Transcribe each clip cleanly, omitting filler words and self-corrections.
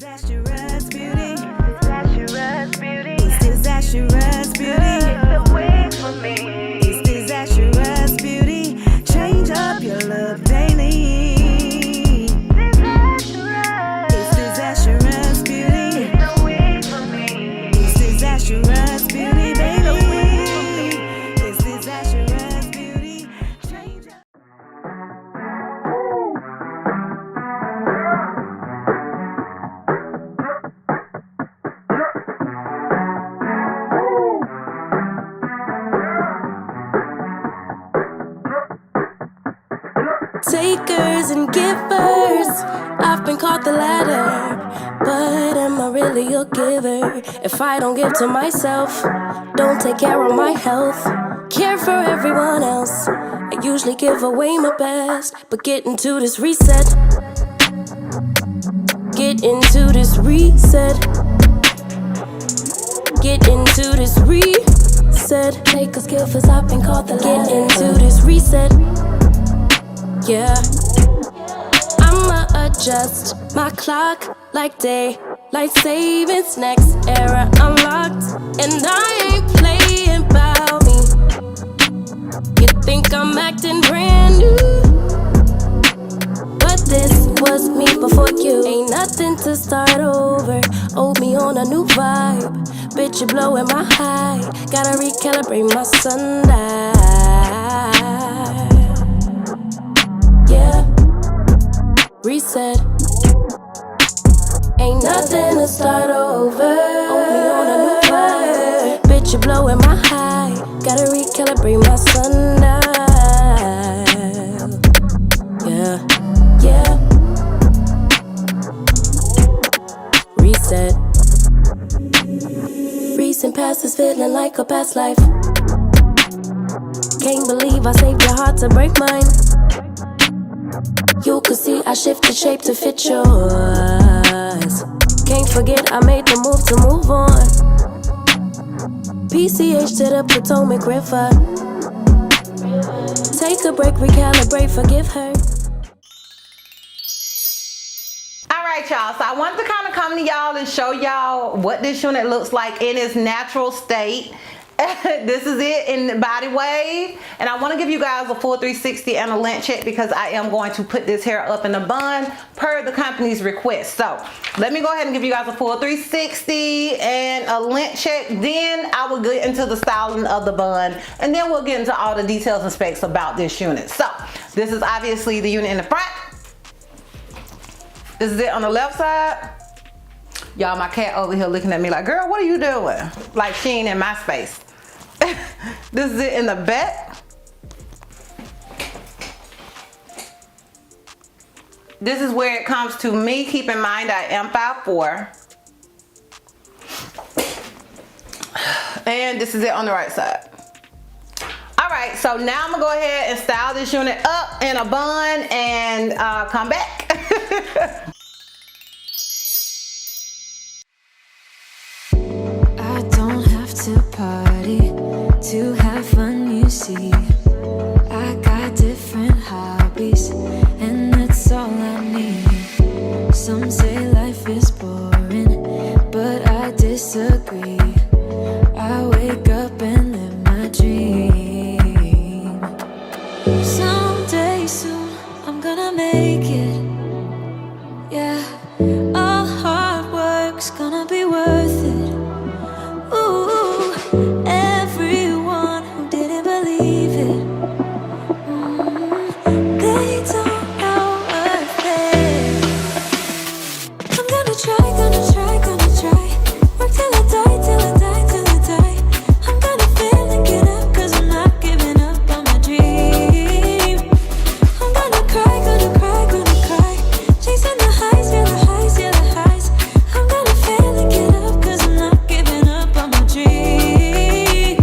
𝐏𝐫𝐞-𝗠 beauty? Is this 𝐏𝐫𝐞-𝗠 beauty? The wig for me. Is this 𝐏𝐫𝐞-𝗠 beauty? Change up your look daily. Is this 𝐏𝐫𝐞-𝗠 beauty? The wig for me. Is this 𝐏𝐫𝐞-𝗠 beauty, baby? Is this 𝐏𝐫𝐞-𝗠 beauty? Change up. Takers and givers, I've been called the latter. But am I really a giver if I don't give to myself? Don't take care of my health, care for everyone else. I usually give away my best, but get into this reset. Get into this reset. Get into this reset. Takers, givers, I've been called the latter. Get into this reset. Yeah, I'ma adjust my clock like daylight savings. Next era unlocked, and I ain't playing about me. You think I'm acting brand new, but this was me before you. Ain't nothing to start over. Owe me on a new vibe. Bitch, you're blowing my high. Gotta recalibrate my sundial. Yeah, reset. Ain't nothing to start over. Only on a new vibe. Bitch, you're blowing my high. Gotta recalibrate my sundial. Yeah, yeah. Reset. Recent past is feeling like a past life. Can't believe I saved your heart to break mine. You could see I shifted shape to fit yours. Can't forget I made the move to move on. PCH to the Potomac River. Take a break, recalibrate, forgive her. Alright y'all, so I wanted to kind of come to y'all and show y'all what this unit looks like in its natural state. This is it in the body wave, and I want to give you guys a full 360 and a length check because I am going to put this hair up in a bun per the company's request. So let me go ahead and give you guys a full 360 and a length check, then I will get into the styling of the bun, and then we'll get into all the details and specs about this unit. So this is obviously the unit in the front. This is it on the left side. Y'all, my cat over here looking at me like, girl, what are you doing? Like she ain't in my space. This is it in the back. This is where it comes to me. Keep in mind I am 5'4". And this is it on the right side. Alright, so now I'm gonna go ahead and style this unit up in a bun and come back. I don't have to party to have fun, you see. I got different hobbies, and that's all I need. Some say life is boring, but I disagree. I wake up and live my dream. Someday soon, I'm gonna make it. Yeah, all hard work's gonna be worth it. Ooh, everyone who didn't believe it, they don't know worth it. I'm gonna try, gonna try, gonna try. Work till I die, till I die, till I die. I'm gonna fail and get up, 'cause I'm not giving up on my dream. I'm gonna cry, gonna cry, gonna cry. Chasing the highs, yeah, the highs, yeah, the highs. I'm gonna fail and get up, 'cause I'm not giving up on my dream.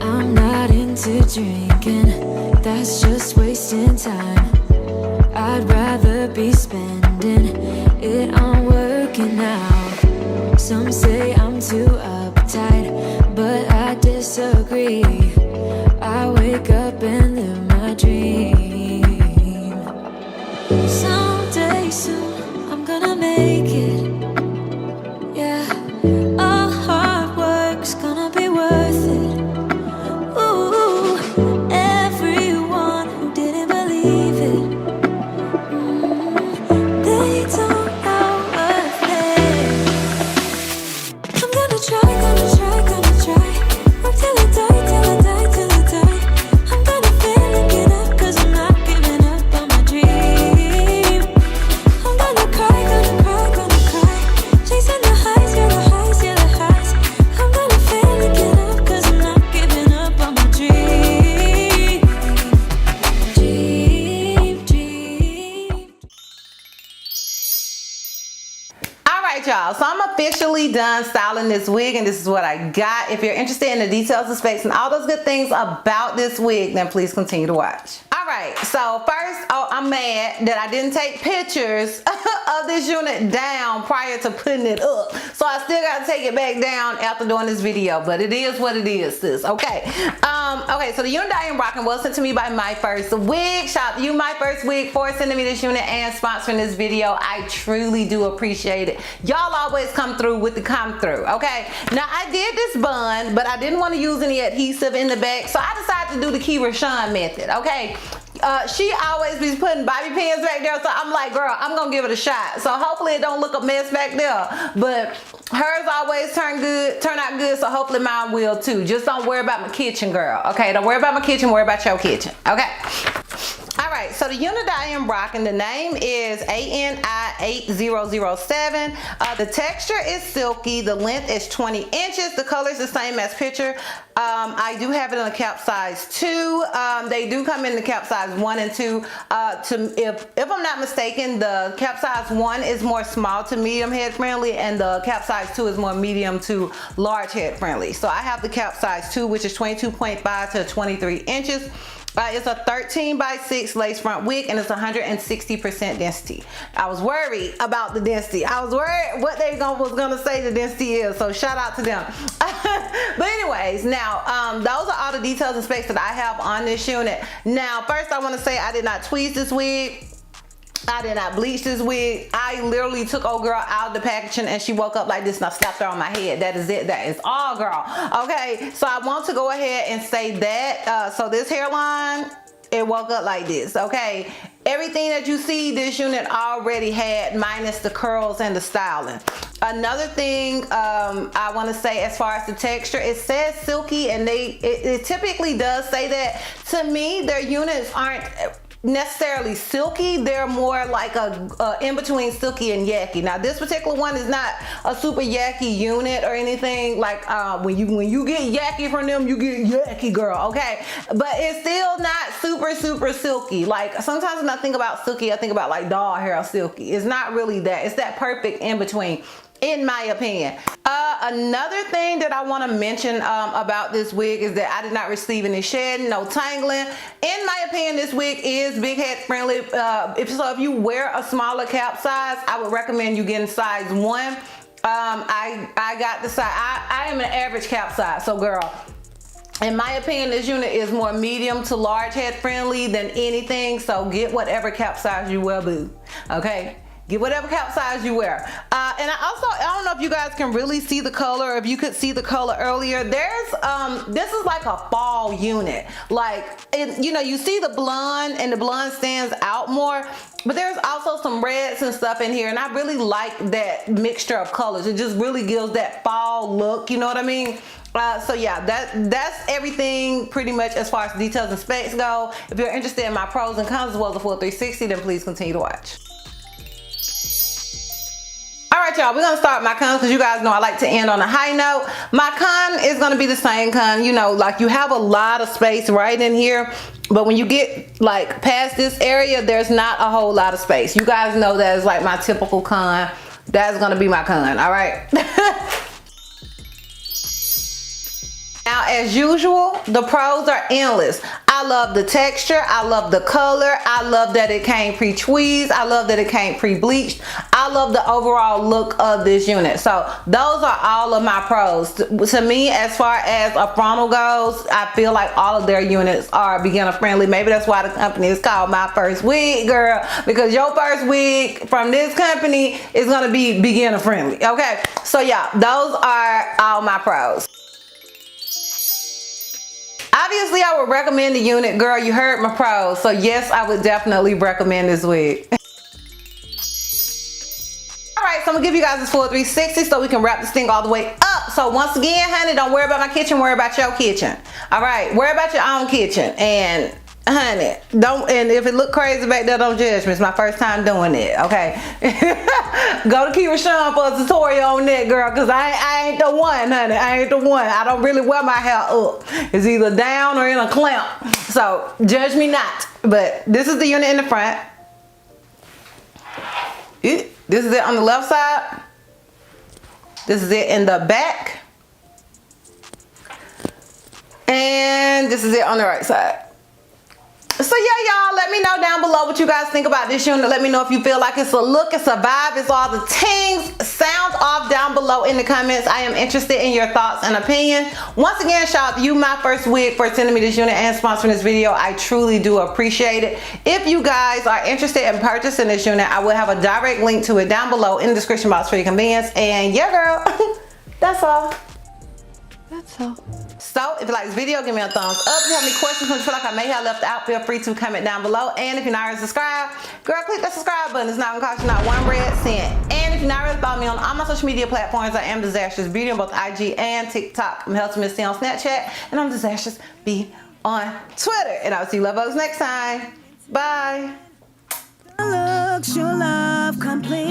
I'm not into drinking, that's just wasting time. I'd rather be spending it on working out. Some say I'm too uptight, but I disagree. I wake up and live my dream. Someday soon, I'm gonna make it. Yeah, our hard work's gonna be worth it. Ooh, everyone who didn't believe it, they don't know what's there. I'm gonna try, gonna try, gonna try. Work till I die, till I die, till I die. I'm gonna fail and get up, 'cause I'm not giving up on my dream. I'm gonna cry, gonna cry, gonna cry. Chasing the highs, yeah, the highs, yeah, the highs. I'm gonna fail and get up, 'cause I'm not giving up on my dream. Dream, dream. All right, y'all, so I'm officially done styling this wig, and this is what I got. If you're interested in the details, the specs, and all those good things about this wig, then please continue to watch. All right, so first, I'm mad that I didn't take pictures of this unit down prior to putting it up, so I still got to take it back down after doing this video, but it is what it is, sis. Okay, okay, so the unit I am rocking was sent to me by Myfirstwig. Shout out to you, Myfirstwig, for sending me this unit and sponsoring this video. I truly do appreciate it. Y'all always come through with the come through. Okay, now I did this bun, but I didn't want to use any adhesive in the back, so I decided to do the 𝐏𝐫𝐞 method. Okay, she always be putting bobby pins back there, so I'm like, girl, I'm gonna give it a shot. So hopefully it don't look a mess back there, but hers always turn out good, so hopefully mine will too. Just don't worry about my kitchen, girl. Okay, don't worry about my kitchen, worry about your kitchen. Okay. All right, so the unit that I am rocking, the name is 𝐼8007. The texture is silky. The length is 20 inches. The color is the same as picture. I do have it in a cap size 2. They do come in the cap size 1 and 2. If I'm not mistaken, the cap size 1 is more small to medium head friendly, and the cap size 2 is more medium to large head friendly. So I have the cap size 2, which is 22.5 to 23 inches. It's a 13x6 lace front wig, and it's 160% density. I was worried about the density. I was worried what they was gonna say the density is, so shout out to them. But anyways, now those are all the details and specs that I have on this unit. Now first I want to say I did not tweeze this wig. I did not bleach this wig. I literally took old girl out of the packaging and she woke up like this and I slapped her on my head. That is it. That is all, girl. Okay, so I want to go ahead and say that. So this hairline, it woke up like this. Okay, everything that you see this unit already had, minus the curls and the styling. Another thing I want to say as far as the texture, it says silky, and it typically does say that. To me, their units aren't necessarily silky. They're more like a in between silky and yucky. Now this particular one is not a super yucky unit or anything. Like when you get yucky from them, you get yucky, girl. Okay, but it's still not super silky. Like sometimes when I think about silky, I think about like doll hair silky. It's not really that. It's that perfect in between, in my opinion. Another thing that I want to mention about this wig is that I did not receive any shedding, no tangling. In my opinion, this wig is big head friendly. If you wear a smaller cap size, I would recommend you getting size 1. I got the size. I am an average cap size, so girl, in my opinion, this unit is more medium to large head friendly than anything. So get whatever cap size you wear, boo. Okay. Get whatever cap size you wear. And I don't know if you guys can really see the color, or if you could see the color earlier. There's, this is like a fall unit. Like, you know, you see the blonde, and the blonde stands out more, but there's also some reds and stuff in here, and I really like that mixture of colors. It just really gives that fall look, you know what I mean? So yeah, that's everything pretty much as far as details and specs go. If you're interested in my pros and cons as well as the full 360, then please continue to watch. All right, y'all, we're gonna start my cons because you guys know I like to end on a high note. My con is gonna be the same con, you know, like you have a lot of space right in here, but when you get like past this area, there's not a whole lot of space. You guys know that is like my typical con. That's gonna be my con, all right? Now, as usual, the pros are endless. I love the texture. I love the color. I love that it came pre-tweezed. I love that it came pre-bleached. I love the overall look of this unit. So those are all of my pros. To me, as far as a frontal goes, I feel like all of their units are beginner friendly. Maybe that's why the company is called Myfirstwig, girl, because your first wig from this company is going to be beginner friendly. Okay, so yeah, those are all my pros. Obviously, I would recommend the unit. Girl, you heard my pros. So yes, I would definitely recommend this wig. Alright, so I'm gonna give you guys this full 360 so we can wrap this thing all the way up. So once again, honey, don't worry about my kitchen, worry about your kitchen. Alright, worry about your own kitchen. And honey, and if it look crazy back there, don't judge me. It's my first time doing it, okay? Go to 𝐏𝐫𝐞-𝗠n for a tutorial on that, girl, because I ain't the one, honey. I ain't the one. I don't really wear my hair up. It's either down or in a clamp. So judge me not. But this is the unit in the front. This is it on the left side. This is it in the back. And this is it on the right side. So yeah, y'all, let me know down below what you guys think about this unit. Let me know if you feel like it's a look, it's a vibe, it's all the tings. Sound off down below in the comments. I am interested in your thoughts and opinion. Once again, shout out to you, Myfirstwig, for sending me this unit and sponsoring this video. I truly do appreciate it. If you guys are interested in purchasing this unit, I will have a direct link to it down below in the description box for your convenience. And yeah, girl, that's all. That's all. So if you like this video, give me a thumbs up. If you have any questions or you feel like I may have left out, feel free to comment down below. And if you're not already subscribed, girl, click that subscribe button. It's not gonna cost you not one red cent. And if you're not already following me on all my social media platforms, I am Disastrous Beauty on both IG and TikTok. I'm Healthy Miss T on Snapchat, and I'm Disastrous B on Twitter. And I'll see you love bugs next time. Bye. Looks your love complete.